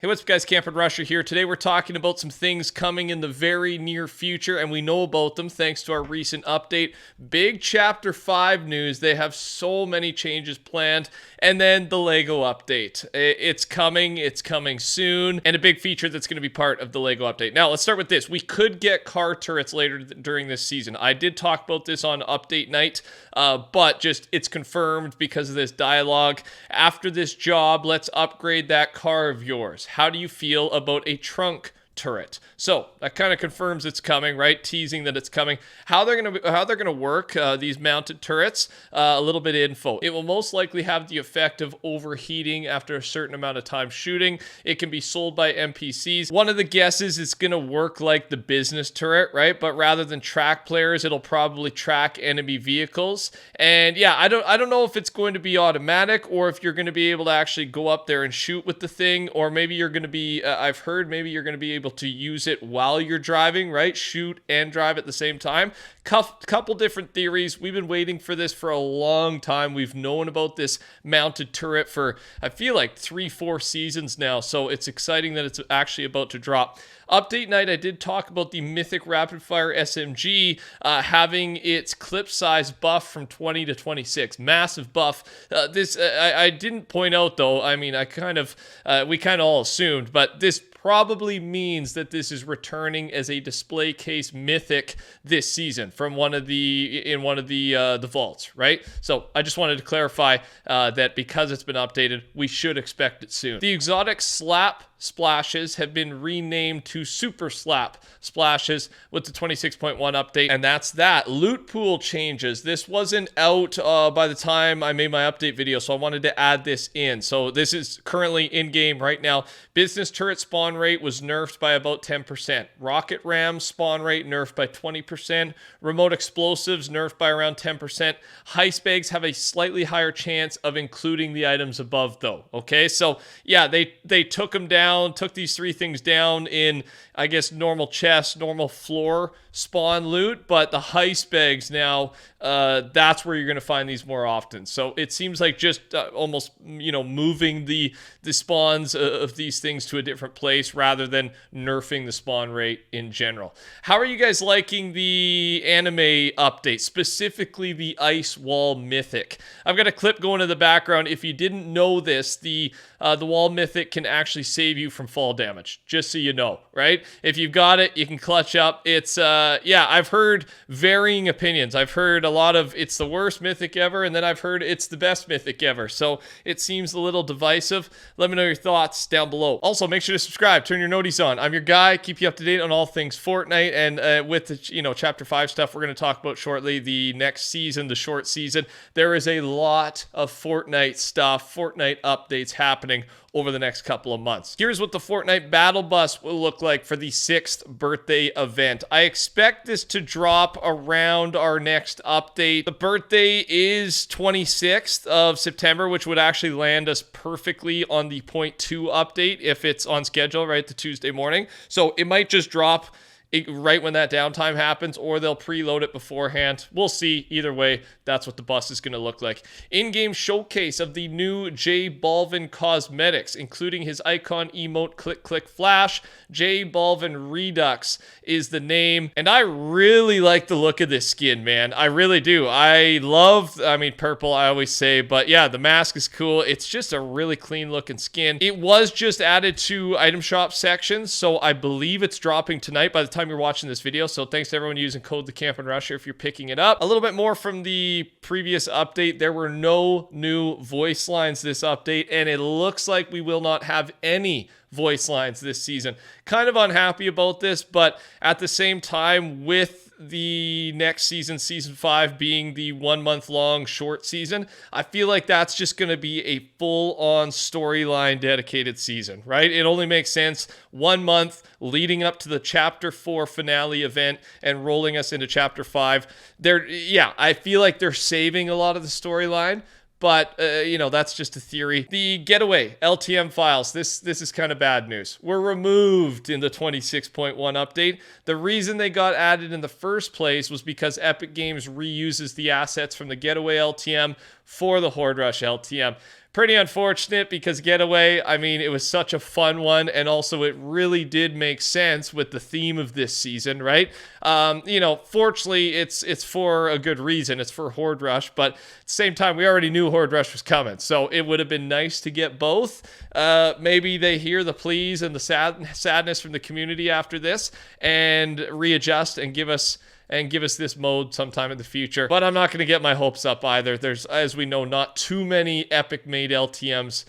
Hey, what's up guys, TheCampingRusher here. Today we're talking about some things coming in the very near future, and we know about them thanks to our recent update. Big Chapter 5 news. They have so many changes planned. And then the LEGO update. It's coming soon, and a big feature that's going to be part of the LEGO update. Now, let's start with this. We could get car turrets later during this season. I did talk about this on update night, but just it's confirmed because of this dialogue. After this job, let's upgrade that car of yours. How do you feel about a trunk turret? So that kind of confirms it's coming, right? Teasing that it's coming. How they're gonna work these mounted turrets? A little bit of info. It will most likely have the effect of overheating after a certain amount of time shooting. It can be sold by NPCs. One of the guesses is gonna work like the business turret, right? But rather than track players, it'll probably track enemy vehicles. And yeah, I don't know if it's going to be automatic or if you're going to be able to actually go up there and shoot with the thing, or maybe you're going to be. I've heard maybe you're going to be able to use it while you're driving, right? Shoot and drive at the same time. Couple different theories. We've been waiting for this for a long time. We've known about this mounted turret for, I feel like 3-4 seasons now. So it's exciting that it's actually about to drop. Update night, I did talk about the Mythic Rapid Fire SMG having its clip size buff from 20 to 26. Massive buff. I didn't point out though. I mean, we kind of all assumed, but this probably means that this is returning as a display case mythic this season from one of the vaults, right? So I just wanted to clarify that because it's been updated, we should expect it soon. The exotic slap splashes have been renamed to Super Slap splashes with the 26.1 update, and that's that. Loot pool changes. This wasn't out by the time I made my update video, so I wanted to add this in. So this is currently in game right now. Business turret spawn rate was nerfed by about 10%. Rocket ram spawn rate nerfed by 20%. Remote explosives nerfed by around 10%. Heist bags have a slightly higher chance of including the items above though. Okay, so yeah, they took them down. Took these three things down in, I guess, normal chest, normal floor spawn loot, but the heist bags now, that's where you're going to find these more often. So it seems like just almost, moving the spawns of these things to a different place rather than nerfing the spawn rate in general. How are you guys liking the anime update, specifically the Ice Wall Mythic? I've got a clip going in the background. If you didn't know this, the Wall Mythic can actually save you from fall damage, just so you know, right? If you've got it, you can clutch up. It's, I've heard varying opinions. I've heard a lot of it's the worst mythic ever, and then I've heard it's the best mythic ever. So it seems a little divisive. Let me know your thoughts down below. Also, make sure to subscribe, turn your noties on. I'm your guy, keep you up to date on all things Fortnite, and with the, Chapter 5 stuff we're going to talk about shortly, the next season, the short season, there is a lot of Fortnite stuff, Fortnite updates happening over the next couple of months. Here's what the Fortnite Battle Bus will look like for the 6th birthday event. I expect this to drop around our next update. The birthday is 26th of September, which would actually land us perfectly on the 0.2 update if it's on schedule, right, the Tuesday morning. So it might just drop right when that downtime happens, or they'll preload it beforehand. We'll see. Either way, that's what the bus is going to look like. In-game showcase of the new J Balvin cosmetics, including his icon emote Click Click Flash. J Balvin Redux is the name, and I really like the look of this skin, man. I really do. Purple, I always say, but yeah, the mask is cool. It's just a really clean looking skin. It was just added to item shop sections, so I believe it's dropping tonight by the time you're watching this video. So thanks to everyone using code TheCampingRusher if you're picking it up. A little bit more from the previous update. There were no new voice lines this update, and it looks like we will not have any voice lines this season. Kind of unhappy about this, but at the same time, with the next season, season 5 being the 1 month long short season, I feel like that's just going to be a full on storyline dedicated season, right? It only makes sense 1 month leading up to the chapter 4 finale event and rolling us into chapter 5. I feel like they're saving a lot of the storyline. But, that's just a theory. The getaway LTM files, this is kind of bad news, were removed in the 26.1 update. The reason they got added in the first place was because Epic Games reuses the assets from the getaway LTM for the Horde Rush LTM. Pretty unfortunate because Getaway, I mean, it was such a fun one, and also it really did make sense with the theme of this season, right? Fortunately, it's for a good reason. It's for Horde Rush, but at the same time, we already knew Horde Rush was coming, so it would have been nice to get both. Maybe they hear the pleas and the sadness from the community after this and readjust and give us this mode sometime in the future. But I'm not going to get my hopes up either. There's, as we know, not too many Epic-made LTMs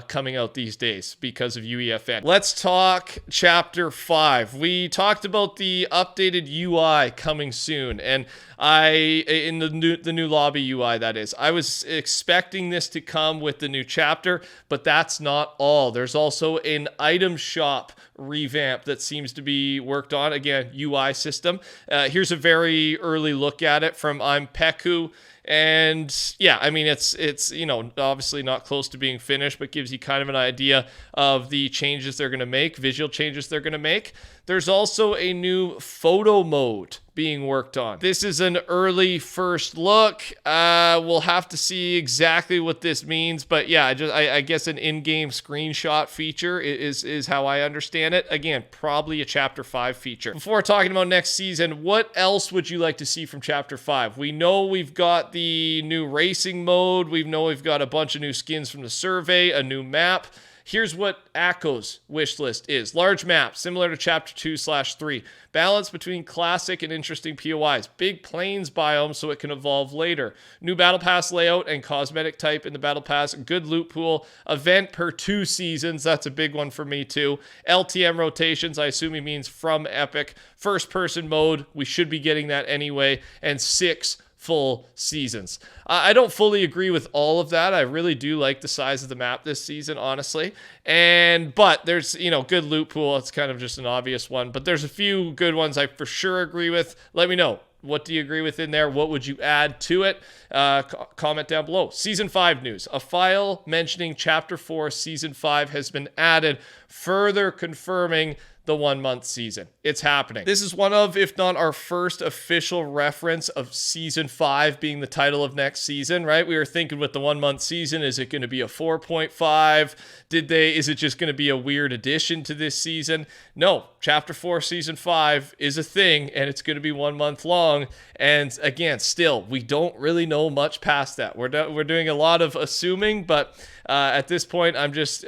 coming out these days because of UEFN. Let's talk Chapter 5. We talked about the updated UI coming soon, and in the new lobby UI, that is. I was expecting this to come with the new chapter, but that's not all. There's also an item shop revamp that seems to be worked on. Again, UI system. Here's a very early look at it from I'm Peku. And yeah, I mean, it's obviously not close to being finished, but gives you kind of an idea of the changes they're going to make, visual changes they're going to make. There's also a new photo mode being worked on. This is an early first look. We'll have to see exactly what this means, but yeah, I guess an in-game screenshot feature is how I understand it. Again, probably a Chapter 5 feature. Before talking about next season, what else would you like to see from Chapter 5? We know we've got the new racing mode. We know we've got a bunch of new skins from the survey, a new map. Here's what Akko's wish list is. Large map, similar to Chapter 2/3. Balance between classic and interesting POIs. Big plains biome so it can evolve later. New Battle Pass layout and cosmetic type in the Battle Pass. Good loot pool. Event per 2 seasons. That's a big one for me too. LTM rotations. I assume he means from Epic. First person mode. We should be getting that anyway. And 6 full seasons. I don't fully agree with all of that. I really do like the size of the map this season, honestly. But there's, good loot pool. It's kind of just an obvious one. But there's a few good ones I for sure agree with. Let me know. What do you agree with in there? What would you add to it? Comment down below. Season 5 news. A file mentioning Chapter 4 Season 5 has been added, further confirming the 1-month season. It's happening. This is one of, if not our first official reference of Season 5 being the title of next season, right? We were thinking with the 1-month season, is it going to be a 4.5? Is it just going to be a weird addition to this season? No, Chapter 4 Season 5 is a thing, and it's going to be 1 month long. And again, still, we don't really know much past that. We're doing a lot of assuming, but at this point, I'm just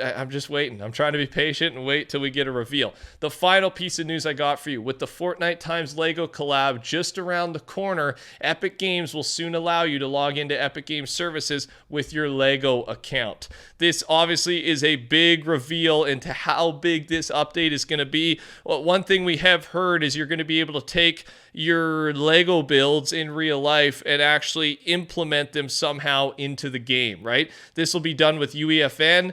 waiting. I'm trying to be patient and wait till we get a reveal. The final piece of news I got for you, with the Fortnite times Lego collab just around the corner, Epic Games will soon allow you to log into Epic Games services with your Lego account. This obviously is a big reveal into how big this update is going to be. Well, one thing we have heard is you're going to be able to take your Lego builds in real life and actually implement them somehow into the game, right? This will be done with UEFN.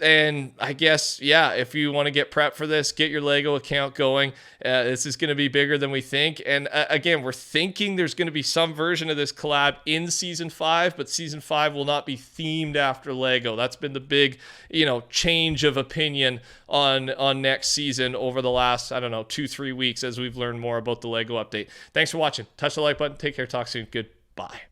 And I guess, yeah, if you want to get prepped for this, get your Lego account going. This is going to be bigger than we think. And again, we're thinking there's going to be some version of this collab in Season 5, but Season 5 will not be themed after Lego. That's been the big, change of opinion on next season over the last, 2-3 weeks as we've learned more about the Lego update. Thanks for watching. Touch the like button. Take care. Talk soon. Goodbye.